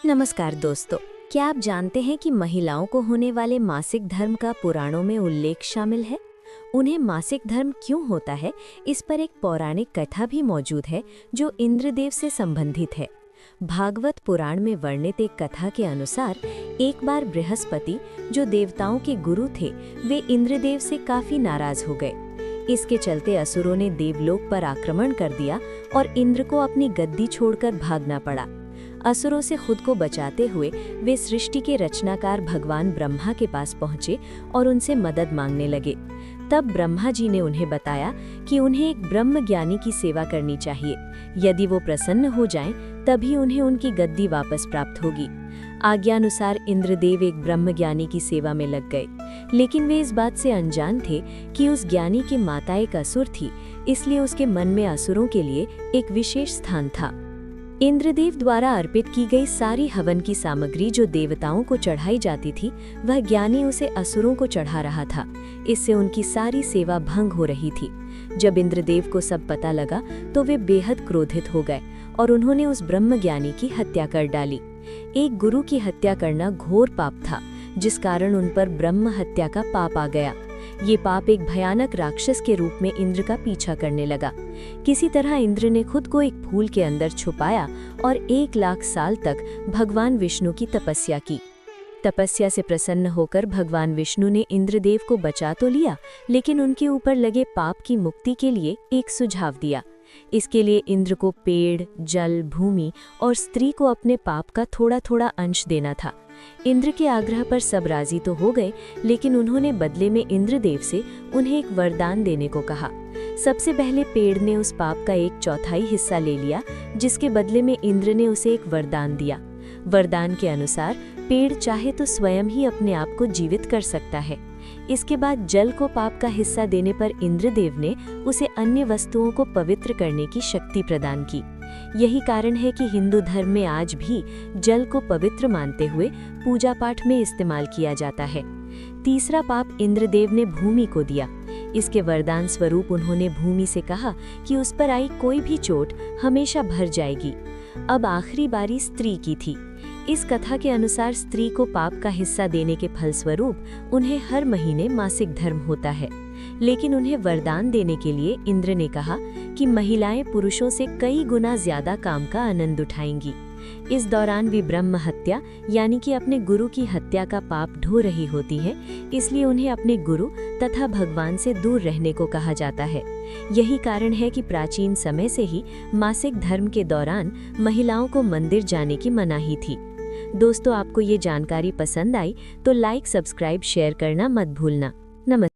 नमस्कार दोस्तों, क्या आप जानते हैं कि महिलाओं को होने वाले मासिक धर्म का पुराणों में उल्लेख शामिल है। उन्हें मासिक धर्म क्यों होता है, इस पर एक पौराणिक कथा भी मौजूद है जो इंद्रदेव से संबंधित है। भागवत पुराण में वर्णित एक कथा के अनुसार एक बार बृहस्पति, जो देवताओं के गुरु थे, वे इंद्रदेव से काफी नाराज हो गए। इसके चलते असुरों ने देवलोक पर आक्रमण कर दिया और इंद्र को अपनी गद्दी छोड़कर भागना पड़ा। असुरों से खुद को बचाते हुए वे सृष्टि के रचनाकार भगवान ब्रह्मा के पास पहुंचे और उनसे मदद मांगने लगे। तब ब्रह्मा जी ने उन्हें बताया कि उन्हें एक ब्रह्म ज्ञानी की सेवा करनी चाहिए। यदि वो प्रसन्न हो जाएं, तभी उन्हें उनकी गद्दी वापस प्राप्त होगी। आज्ञानुसार इंद्रदेव एक ब्रह्म ज्ञानी की सेवा में लग गए, लेकिन वे इस बात से अनजान थे कि उस ज्ञानी की माता एक असुर थी, इसलिए उसके मन में असुरों के लिए एक विशेष स्थान था। इंद्रदेव द्वारा अर्पित की गई सारी हवन की सामग्री जो देवताओं को चढ़ाई जाती थी, वह ज्ञानी उसे असुरों को चढ़ा रहा था। इससे उनकी सारी सेवा भंग हो रही थी। जब इंद्रदेव को सब पता लगा तो वे बेहद क्रोधित हो गए और उन्होंने उस ब्रह्म ज्ञानी की हत्या कर डाली। एक गुरु की हत्या करना घोर पाप था, जिस कारण उन पर ब्रह्म हत्या का पाप आ गया। ये पाप एक भयानक राक्षस के रूप में इंद्र का पीछा करने लगा। किसी तरह इंद्र ने खुद को एक फूल के अंदर छुपाया और 1,00,000 साल तक भगवान विष्णु की तपस्या की। तपस्या से प्रसन्न होकर भगवान विष्णु ने इंद्रदेव को बचा तो लिया, लेकिन उनके ऊपर लगे पाप की मुक्ति के लिए एक सुझाव दिया। इसके लिए इंद्र को पेड़, जल, भूमि और स्त्री को अपने पाप का थोड़ा थोड़ा अंश देना था। इंद्र के आग्रह पर सब राजी तो हो गए, लेकिन उन्होंने बदले में इंद्रदेव से उन्हें एक वरदान देने को कहा। सबसे पहले पेड़ ने उस पाप का 1/4 हिस्सा ले लिया, जिसके बदले में इंद्र ने उसे एक वरदान दिया। वरदान के अनुसार पेड़ चाहे तो स्वयं ही अपने आप को जीवित कर सकता है। इसके बाद जल को पाप का हिस्सा देने पर इंद्रदेव ने उसे अन्य वस्तुओं को पवित्र करने की शक्ति प्रदान की। यही कारण है कि हिंदू धर्म में आज भी जल को पवित्र मानते हुए पूजा पाठ में इस्तेमाल किया जाता है। तीसरा पाप इंद्रदेव ने भूमि को दिया। इसके वरदान स्वरूप उन्होंने भूमि से कहा कि उस पर आई कोई भी चोट हमेशा भर जाएगी। अब आखिरी बारी स्त्री की थी। इस कथा के अनुसार स्त्री को पाप का हिस्सा देने के फलस्वरूप उन्हें हर महीने मासिक धर्म होता है, लेकिन उन्हें वरदान देने के लिए इंद्र ने कहा कि महिलाएं पुरुषों से कई गुना ज्यादा काम का आनंद उठाएंगी। इस दौरान भी ब्रह्म हत्या यानी कि अपने गुरु की हत्या का पाप ढो रही होती है, इसलिए उन्हें अपने गुरु तथा भगवान से दूर रहने को कहा जाता है। यही कारण है कि प्राचीन समय से ही मासिक धर्म के दौरान महिलाओं को मंदिर जाने की मनाही थी। दोस्तों, आपको ये जानकारी पसंद आई तो लाइक, सब्सक्राइब, शेयर करना मत भूलना। नमस्कार।